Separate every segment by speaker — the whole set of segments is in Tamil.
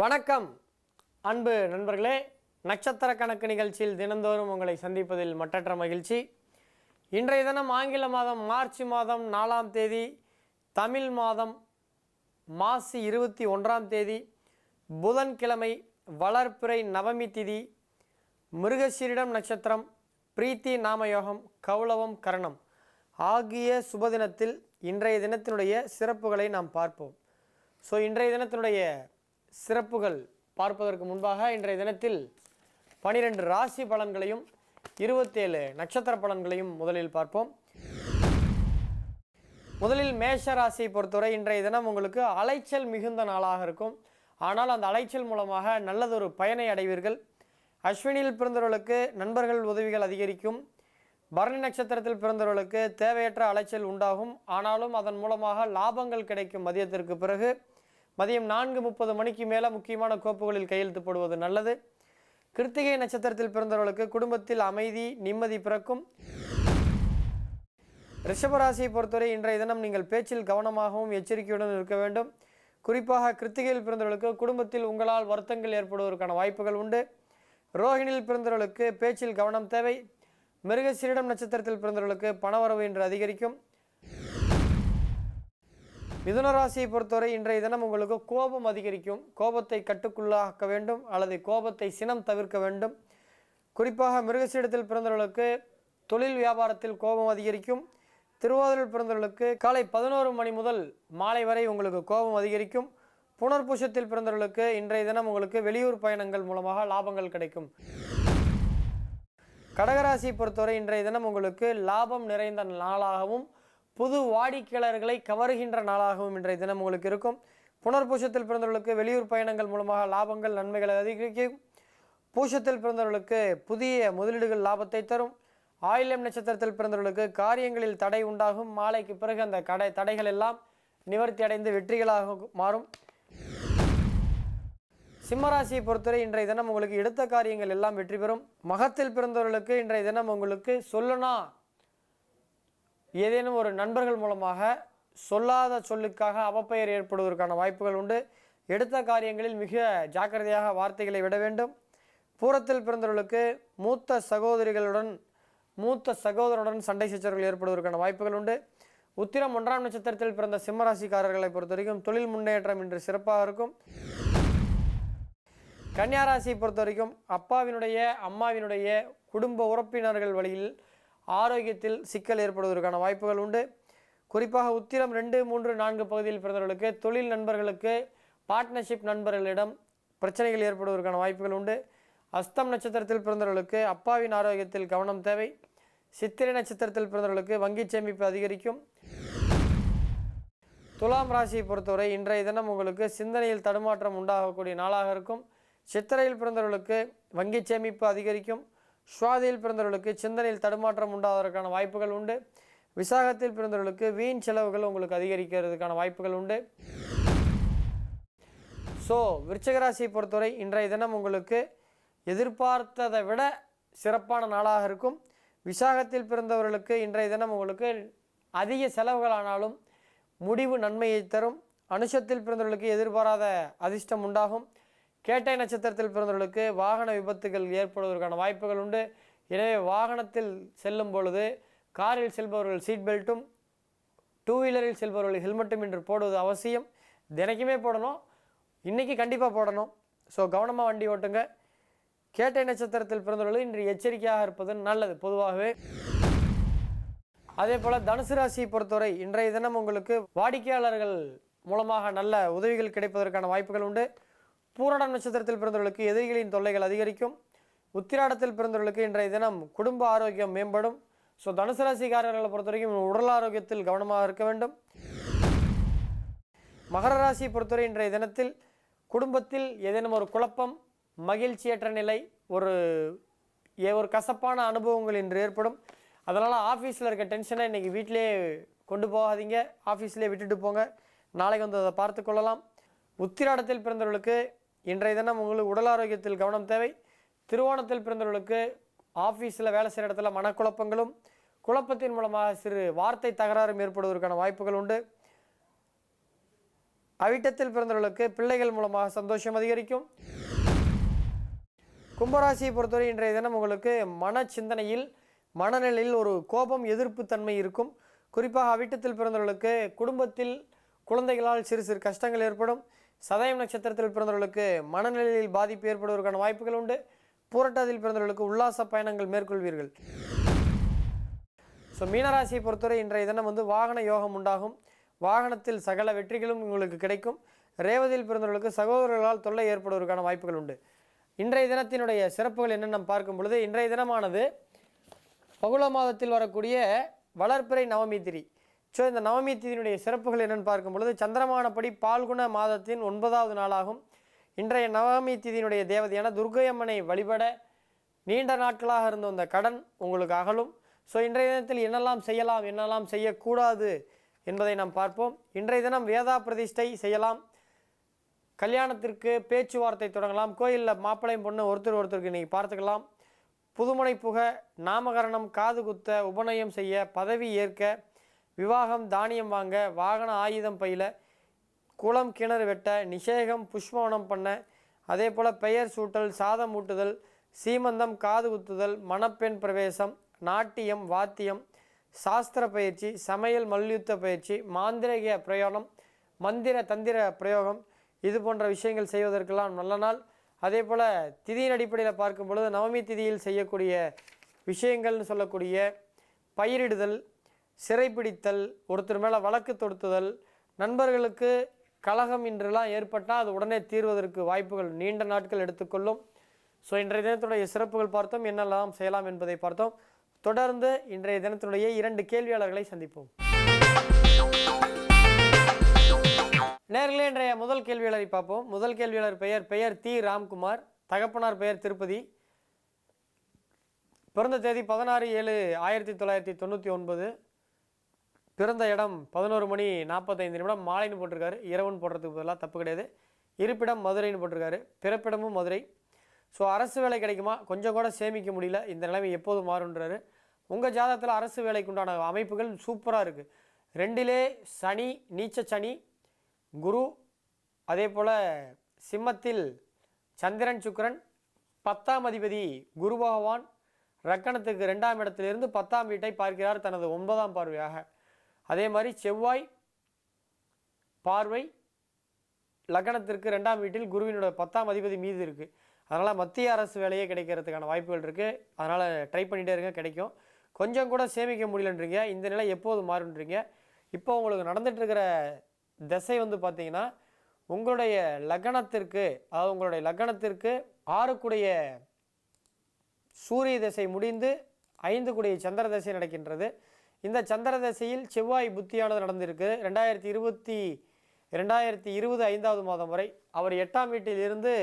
Speaker 1: வணக்கம் அன்பு நண்பர்களே, நட்சத்திர கணக்கு நிகழ்ச்சியில் தினந்தோறும் உங்களை சந்திப்பதில் மட்டற்ற மகிழ்ச்சி. இன்றைய தினம் ஆங்கில மாதம் மார்ச் மாதம் 4ஆம் தேதி, தமிழ் மாதம் மாசி 21ஆம் தேதி, புதன்கிழமை, வளர்பிறை நவமி திதி, மிருகசீரிடம் நட்சத்திரம், பிரீத்தி நாமயோகம், கௌளவம் கரணம் ஆகிய சுபதினத்தில் இன்றைய தினத்தினுடைய சிறப்புகளை நாம் பார்ப்போம். ஸோ இன்றைய தினத்தினுடைய சிறப்புகள் பார்ப்பதற்கு முன்பாக இன்றைய தினத்தில் 12 ராசி பலன்களையும் 27 நட்சத்திர பலன்களையும் முதலில் பார்ப்போம். முதலில் மேஷ ராசியை பொறுத்தவரை இன்றைய தினம் உங்களுக்கு அலைச்சல் மிகுந்த நாளாக இருக்கும். ஆனால் அந்த அலைச்சல் மூலமாக நல்லதொரு பயனை அடைவீர்கள். அஸ்வினியில் பிறந்தவர்களுக்கு நண்பர்கள் உதவிகள் அதிகரிக்கும். பரணி நட்சத்திரத்தில் பிறந்தவர்களுக்கு தேவையற்ற அலைச்சல் உண்டாகும். ஆனாலும் அதன் மூலமாக லாபங்கள் கிடைக்கும். மதியத்திற்கு பிறகு மதியம் 4:30 மணிக்கு மேலே முக்கியமான கோப்புகளில் கையெழுத்து போடுவது நல்லது. கிருத்திகை நட்சத்திரத்தில் பிறந்தவர்களுக்கு குடும்பத்தில் அமைதி நிம்மதி பிறக்கும். ரிஷபராசியை பொறுத்தவரை இன்றைய தினம் நீங்கள் பேச்சில் கவனமாகவும் எச்சரிக்கையுடன் இருக்க வேண்டும். குறிப்பாக கிருத்திகையில் பிறந்தவர்களுக்கு குடும்பத்தில் உங்களால் வருத்தங்கள் ஏற்படுவதற்கான வாய்ப்புகள் உண்டு. ரோஹிணியில் பிறந்தவர்களுக்கு பேச்சில் கவனம் தேவை. மிருகசீரிடம் நட்சத்திரத்தில் பிறந்தவர்களுக்கு பணவரவு இன்று அதிகரிக்கும். மிதுன ராசியை பொறுத்தவரை இன்றைய தினம் உங்களுக்கு கோபம் அதிகரிக்கும். கோபத்தை கட்டுக்குள்ளாக்க வேண்டும் அல்லது கோபத்தை சினம் தவிர்க்க வேண்டும். குறிப்பாக மிருகசீரிடத்தில் பிறந்தவர்களுக்கு தொழில் வியாபாரத்தில் கோபம் அதிகரிக்கும். திருவாதிரையில் பிறந்தவர்களுக்கு காலை 11 மணி முதல் மாலை வரை உங்களுக்கு கோபம் அதிகரிக்கும். புனர்பூசத்தில் பிறந்தவர்களுக்கு இன்றைய தினம் உங்களுக்கு வெளியூர் பயணங்கள் மூலமாக லாபங்கள் கிடைக்கும். கடகராசியை பொறுத்தவரை இன்றைய தினம் உங்களுக்கு லாபம் நிறைந்த நாளாகவும் புது வாடிக்கையாளர்களை கவருகின்ற நாளாகவும் இன்றைய தினம் உங்களுக்கு இருக்கும். புனர்பூசத்தில் பிறந்தவர்களுக்கு வெளியூர் பயணங்கள் மூலமாக லாபங்கள் நன்மைகளை அதிகரிக்கும். பூசத்தில் பிறந்தவர்களுக்கு புதிய முதலீடுகள் லாபத்தை தரும். ஆயில்யம் நட்சத்திரத்தில் பிறந்தவர்களுக்கு காரியங்களில் தடை உண்டாகும். மாலைக்கு பிறகு அந்த தடைகள் எல்லாம் நிவர்த்தி அடைந்து வெற்றிகளாக மாறும். சிம்மராசியை பொறுத்தவரை இன்றைய தினம் உங்களுக்கு எடுத்த காரியங்கள் எல்லாம் வெற்றி பெறும். மகத்தில் பிறந்தவர்களுக்கு இன்றைய தினம் உங்களுக்கு சொல்லுனா ஏதேனும் ஒரு நண்பர்கள் மூலமாக சொல்லாத சொல்லுக்காக அவப்பெயர் ஏற்படுவதற்கான வாய்ப்புகள் உண்டு. எடுத்த காரியங்களில் மிக ஜாக்கிரதையாக வார்த்தைகளை விட வேண்டும். பூரத்தில் பிறந்தவர்களுக்கு மூத்த சகோதரனுடன் சண்டை சச்சரவுகள் ஏற்படுவதற்கான வாய்ப்புகள் உண்டு. உத்திரம் 1ஆம் நட்சத்திரத்தில் பிறந்த சிம்மராசிக்காரர்களை பொறுத்த வரைக்கும் தொழில் முன்னேற்றம் இன்று சிறப்பாக இருக்கும். கன்னியாராசியை பொறுத்த வரைக்கும் அப்பாவினுடைய அம்மாவினுடைய குடும்ப உறுப்பினர்கள் வழியில் ஆரோக்கியத்தில் சிக்கல் ஏற்படுவதற்கான வாய்ப்புகள் உண்டு. குறிப்பாக உத்திரம் 2, 3, 4 பகுதியில் பிறந்தவர்களுக்கு தொழில் நண்பர்களுக்கு பார்ட்னர்ஷிப் நண்பர்களிடம் பிரச்சனைகள் ஏற்படுவதற்கான வாய்ப்புகள் உண்டு. அஸ்தம் நட்சத்திரத்தில் பிறந்தவர்களுக்கு அப்பாவின் ஆரோக்கியத்தில் கவனம் தேவை. சித்திரை நட்சத்திரத்தில் பிறந்தவர்களுக்கு வங்கி சேமிப்பு அதிகரிக்கும். துலாம் ராசியை பொறுத்தவரை இன்றைய தினம் உங்களுக்கு சிந்தனையில் தடுமாற்றம் உண்டாகக்கூடிய நாளாக இருக்கும். சித்திரையில் பிறந்தவர்களுக்கு வங்கி சேமிப்பு அதிகரிக்கும். சுவாதியில் பிறந்தவர்களுக்கு சிந்தனையில் தடுமாற்றம் உண்டாவதற்கான வாய்ப்புகள் உண்டு. விசாகத்தில் பிறந்தவர்களுக்கு வீண் செலவுகள் உங்களுக்கு அதிகரிக்கிறதுக்கான வாய்ப்புகள் உண்டு. ஸோ விருச்சிகராசியை பொறுத்தவரை இன்றைய தினம் உங்களுக்கு எதிர்பார்த்ததை விட சிறப்பான நாளாக இருக்கும். விசாகத்தில் பிறந்தவர்களுக்கு இன்றைய தினம் உங்களுக்கு அதிக செலவுகளானாலும் முடிவு நன்மையை தரும். அனுஷத்தில் பிறந்தவர்களுக்கு எதிர்பாராத அதிர்ஷ்டம் உண்டாகும். கேட்டை நட்சத்திரத்தில் பிறந்தவர்களுக்கு வாகன விபத்துகள் ஏற்படுவதற்கான வாய்ப்புகள் உண்டு. எனவே வாகனத்தில் செல்லும் பொழுது காரில் செல்பவர்கள் சீட் பெல்ட்டும் 2 வீலரில் செல்பவர்கள் ஹெல்மெட்டும் இன்று போடுவது அவசியம். தினைக்குமே போடணும், இன்றைக்கி கண்டிப்பாக போடணும். ஸோ கவனமாக வண்டி ஓட்டுங்க. கேட்டை நட்சத்திரத்தில் பிறந்தவர்கள் இன்று எச்சரிக்கையாக இருப்பது நல்லது பொதுவாகவே. அதே போல் தனுசு ராசியை பொறுத்தவரை இன்றைய தினம் உங்களுக்கு வாடிக்கையாளர்கள் மூலமாக நல்ல உதவிகள் கிடைப்பதற்கான வாய்ப்புகள் உண்டு. பூரணம் நட்சத்திரத்தில் பிறந்தவர்களுக்கு எதிரிகளின் தொல்லைகள் அதிகரிக்கும். உத்திராடத்தில் பிறந்தவர்களுக்கு இன்றைய தினம் குடும்ப ஆரோக்கியம் மேம்படும். ஸோ தனுசு ராசிக்காரர்களை பொறுத்த வரைக்கும் உடல் ஆரோக்கியத்தில் கவனமாக இருக்க வேண்டும். மகர ராசியை பொறுத்தவரை இன்றைய தினத்தில் குடும்பத்தில் ஏதேனும் ஒரு குழப்பம், மகிழ்ச்சியற்ற நிலை, ஒரு கசப்பான அனுபவங்கள் இன்று ஏற்படும். அதனால் ஆஃபீஸில் இருக்க டென்ஷனை இன்றைக்கி வீட்டிலே கொண்டு போகாதீங்க, ஆஃபீஸ்லேயே விட்டுட்டு போங்க. நாளைக்கு வந்து அதை பார்த்து கொள்ளலாம். உத்திராடத்தில் பிறந்தவர்களுக்கு இன்றைய தினம் உங்களுக்கு உடல் ஆரோக்கியத்தில் கவனம் தேவை. திருவோணத்தில் பிறந்தவர்களுக்கு ஆஃபீஸில் வேலை செய்கிற இடத்துல மனக்குழப்பங்களும் குழப்பத்தின் மூலமாக சிறு வார்த்தை தகராறும் ஏற்படுவதற்கான வாய்ப்புகள் உண்டு. அவிட்டத்தில் பிறந்தவர்களுக்கு பிள்ளைகள் மூலமாக சந்தோஷம் அதிகரிக்கும். கும்பராசியை பொறுத்தவரை இன்றைய தினம் உங்களுக்கு மன சிந்தனையில் மனநிலையில் ஒரு கோபம் எதிர்ப்பு தன்மை இருக்கும். குறிப்பாக அவிட்டத்தில் பிறந்தவர்களுக்கு குடும்பத்தில் குழந்தைகளால் சிறு சிறு கஷ்டங்கள் ஏற்படும். சதயம் நட்சத்திரத்தில் பிறந்தவர்களுக்கு மனநிலையில் பாதிப்பு ஏற்படுவதற்கான வாய்ப்புகள் உண்டு. பூரட்டாதியில் பிறந்தவர்களுக்கு உல்லாச பயணங்கள் மேற்கொள்வீர்கள். ஸோ மீனராசியை பொறுத்தவரை இன்றைய தினம் வாகன யோகம் உண்டாகும். வாகனத்தில் சகல வெற்றிகளும் உங்களுக்கு கிடைக்கும். ரேவதியில் பிறந்தவர்களுக்கு சகோதரர்களால் தொல்லை ஏற்படுவதற்கான வாய்ப்புகள் உண்டு. இன்றைய தினத்தினுடைய சிறப்புகள் என்னென்னு நம்ம பார்க்கும் பொழுது, இன்றைய தினமானது பகுள மாதத்தில் வரக்கூடிய வளர்ப்பிறை நவமி திதி. ஸோ இந்த நவமி திதியினுடைய சிறப்புகள் என்னென்னு பார்க்கும் பொழுது, சந்திரமானப்படி பால்குண மாதத்தின் 9வது நாளாகும். இன்றைய நவமி திதியினுடைய தேவதையான துர்க்கையம்மனை வழிபட நீண்ட நாட்களாக இருந்த அந்த கடன் உங்களுக்கு அகலும். ஸோ இன்றைய தினத்தில் என்னெல்லாம் செய்யலாம், என்னெல்லாம் செய்யக்கூடாது என்பதை நாம் பார்ப்போம். இன்றைய தினம் வேதா பிரதிஷ்டை செய்யலாம். கல்யாணத்திற்கு பேச்சுவார்த்தை தொடங்கலாம். கோயிலில் மாப்பிள்ளையும் பொண்ணு ஒருத்தருக்கு இன்றைக்கி பார்த்துக்கலாம். புதுமனை புக, நாமகரணம், காது குத்த, உபநயம் செய்ய, பதவி ஏற்க, விவாகம், தானியம் வாங்க, வாகன ஆயுதம் பயில, குளம் கிணறு வெட்ட, நிஷேகம் புஷ்பவனம் பண்ண, அதே போல் பெயர் சூட்டல், சாதம் ஊட்டுதல், சீமந்தம், காது குத்துதல், மணப்பெண் பிரவேசம், நாட்டியம், வாத்தியம், சாஸ்திர பயிற்சி, சமையல், மல்யுத்த பயிற்சி, மாந்திரிக பிரயோகம், மந்திர தந்திர பிரயோகம், இது போன்ற விஷயங்கள் செய்வதற்கெல்லாம் நல்ல நாள். அதே போல் திதியின் அடிப்படையில் பார்க்கும் பொழுது நவமி திதியில் செய்யக்கூடிய விஷயங்கள்னு சொல்லக்கூடிய பயிரிடுதல், சிறைப்பிடித்தல், ஒருத்தர் மேலே வழக்கு தொடுத்துதல், நண்பர்களுக்கு கலகம் இன்றெல்லாம் ஏற்பட்டால் அது உடனே தீர்வதற்கு வாய்ப்புகள் நீண்ட நாட்கள் எடுத்துக்கொள்ளும். ஸோ இன்றைய தினத்தினுடைய சிறப்புகள் பார்த்தோம், என்னெல்லாம் செய்யலாம் என்பதை பார்த்தோம். தொடர்ந்து இன்றைய தினத்தினுடைய 2 கேள்வியாளர்களை சந்திப்போம். நேர்களே, இன்றைய முதல் கேள்வியாளரை பார்ப்போம். முதல் கேள்வியாளர் பெயர் தி ராம்குமார், தகப்பனார் பெயர் திருப்பதி, பிறந்த தேதி 16/7/1999, பிறந்த இடம் 11:45 மாலைன்னு போட்டிருக்காரு. இரவுன்னு போடுறதுக்கு பதிலாக தப்பு கிடையாது. இருப்பிடம் மதுரைன்னு போட்டிருக்காரு. பிறப்பிடமும் மதுரை. ஸோ அரசு வேலை கிடைக்குமா, கொஞ்சம் கூட சேமிக்க முடியல, இந்த நிலைமை எப்போது மாறுன்றாரு. உங்கள் ஜாதகத்தில் அரசு வேலைக்கு உண்டான அமைப்புகள் சூப்பராக இருக்குது. 2லே சனி, நீச்ச சனி, குரு, அதே போல் சிம்மத்தில் சந்திரன், சுக்கிரன், 10ஆம் அதிபதி குரு பகவான் ரக்கணத்துக்கு 2ஆம் இடத்திலிருந்து 10ஆம் வீட்டை பார்க்கிறார் தனது 9ஆம் பார்வையாக. அதே மாதிரி செவ்வாய் பார்வை லக்னத்திற்கு 2ஆம் வீட்டில் குருவினோட 10ஆம் அதிபதி மீது இருக்குது. அதனால் மத்திய அரசு வேலையே கிடைக்கிறதுக்கான வாய்ப்புகள் இருக்குது. அதனால் ட்ரை பண்ணிகிட்டே இருங்க, கிடைக்கும். கொஞ்சம் கூட சேமிக்க முடியலன்றீங்க, இந்த நிலை எப்போது மாறுன்றீங்க. இப்போ உங்களுக்கு நடந்துகிட்ருக்கிற திசை பார்த்திங்கன்னா உங்களுடைய லக்னத்திற்கு, அதாவது உங்களுடைய லக்னத்திற்கு 6 சூரிய திசை முடிந்து 5 சந்திர திசை நடக்கின்றது. இந்த சந்திர திசையில் செவ்வாய் புத்தியானது நடந்திருக்கு. 2020 5வது மாதம் வரை அவர் 8ஆம் வீட்டில் இருந்து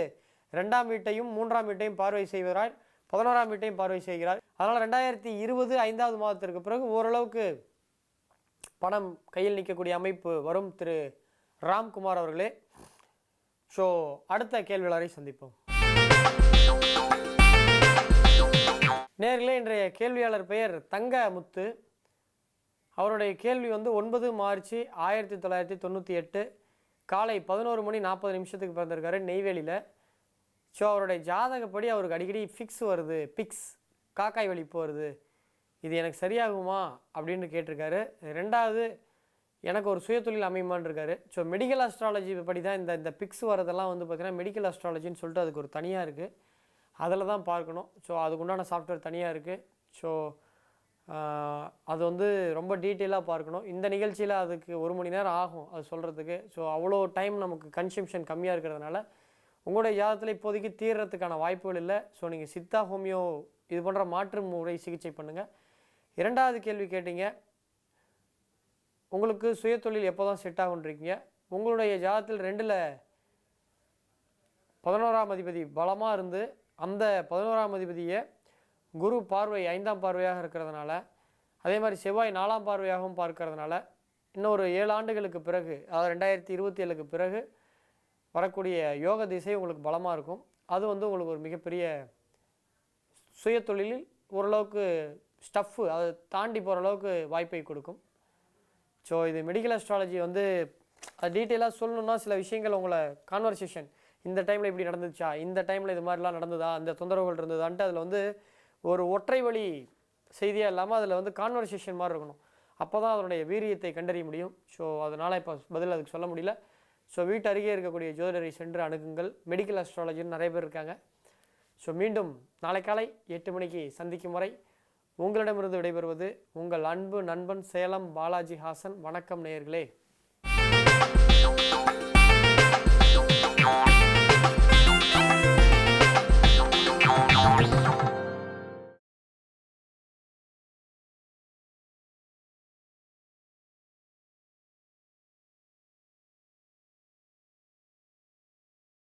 Speaker 1: 2ஆம் வீட்டையும் 3ஆம் வீட்டையும் பார்வை செய்கிறார், 11ஆம் வீட்டையும் பார்வை செய்கிறார். அதனால் 2020 5வது மாதத்திற்கு பிறகு ஓரளவுக்கு பணம் கையில் நிற்கக்கூடிய அமைப்பு வரும் திரு ராம்குமார் அவர்களே. ஸோ அடுத்த கேள்வியாளரை சந்திப்போம். நேர்களே, இன்றைய கேள்வியாளர் பெயர் தங்கமுத்து. அவருடைய கேள்வி 9 மார்ச் 1998 காலை 11:40 பிறந்திருக்காரு, நெய்வேலியில். ஸோ அவருடைய ஜாதகப்படி அவருக்கு அடிக்கடி ஃபிக்ஸ் வருது, பிக்ஸ் காக்காய் வலிப்பு வருது, இது எனக்கு சரியாகுமா அப்படின்னு கேட்டிருக்காரு. 2வது, எனக்கு ஒரு சுயதொழில் அமையுமான்னு இருக்காரு. ஸோ மெடிக்கல் அஸ்ட்ராலஜி படி தான் இந்த பிக்ஸ் வரதெல்லாம் பார்த்திங்கன்னா மெடிக்கல் அஸ்ட்ராலஜின்னு சொல்லிட்டு அதுக்கு ஒரு தனியாக இருக்குது, அதில் தான் பார்க்கணும். ஸோ அதுக்குண்டான சாஃப்ட்வேர் தனியாக இருக்குது. ஸோ அது ரொம்ப டீட்டெயிலாக பார்க்கணும். இந்த நிகழ்ச்சியில் அதுக்கு 1 மணி நேரம் ஆகும் அது சொல்கிறதுக்கு. ஸோ அவ்வளோ டைம் நமக்கு கன்சம்ஷன் கம்மியாக இருக்கிறதுனால உங்களுடைய ஜாதகத்தில் இப்போதைக்கு தீர்றதுக்கான வாய்ப்புகள் இல்லை. ஸோ நீங்கள் சித்தா, ஹோமியோ இது போன்ற மாற்று முறை சிகிச்சை பண்ணுங்கள். 2வது கேள்வி கேட்டீங்க, உங்களுக்கு சுயதொழில் எப்போ தான் செட் ஆகுன்றீங்க. உங்களுடைய ஜாதகத்தில் 2ல் 11ஆம் அதிபதி பலமாக இருந்து அந்த 11ஆம் அதிபதியை குரு பார்வை 5ஆம் பார்வையாக இருக்கிறதுனால, அதே மாதிரி செவ்வாய் 4ஆம் பார்வையாகவும் பார்க்கறதுனால இன்னும் ஒரு 7 ஆண்டுகளுக்கு பிறகு, அதாவது 2027க்கு பிறகு வரக்கூடிய யோக திசை உங்களுக்கு பலமாக இருக்கும். அது உங்களுக்கு ஒரு மிகப்பெரிய சுயதொழிலில் ஓரளவுக்கு அதை தாண்டி போகிற அளவுக்கு வாய்ப்பை கொடுக்கும். ஸோ இது மெடிக்கல் அஸ்ட்ராலஜி அது டீட்டெயிலாக சொல்லணுன்னா சில விஷயங்கள் உங்களை கான்வர்சேஷன் இந்த டைமில் இப்படி நடந்துச்சா, இந்த டைமில் இது மாதிரிலாம் நடந்ததா, அந்த தொந்தரவுகள் இருந்ததான்ட்டு அதில் வந்து ஒரு ஒற்றை வழி செய்தியாக இல்லாமல் அதில் வந்து கான்வர்சேஷன் மாதிரி இருக்கணும். அப்போ தான் அதனுடைய வீரியத்தை கண்டறிய முடியும். ஸோ அதனால் இப்போ பதில் அதுக்கு சொல்ல முடியல. ஸோ வீட்டு அருகே இருக்கக்கூடிய ஜோதிடரை சென்று அணுகுங்கள். மெடிக்கல் அஸ்ட்ராலஜின்னு நிறைய பேர் இருக்காங்க. ஸோ மீண்டும் நாளை காலை 8 மணிக்கு சந்திக்கும் வரை உங்களிடமிருந்து விடைபெறுவது உங்கள் அன்பு நண்பன் சேலம் பாலாஜி ஹாசன். வணக்கம் நேயர்களே.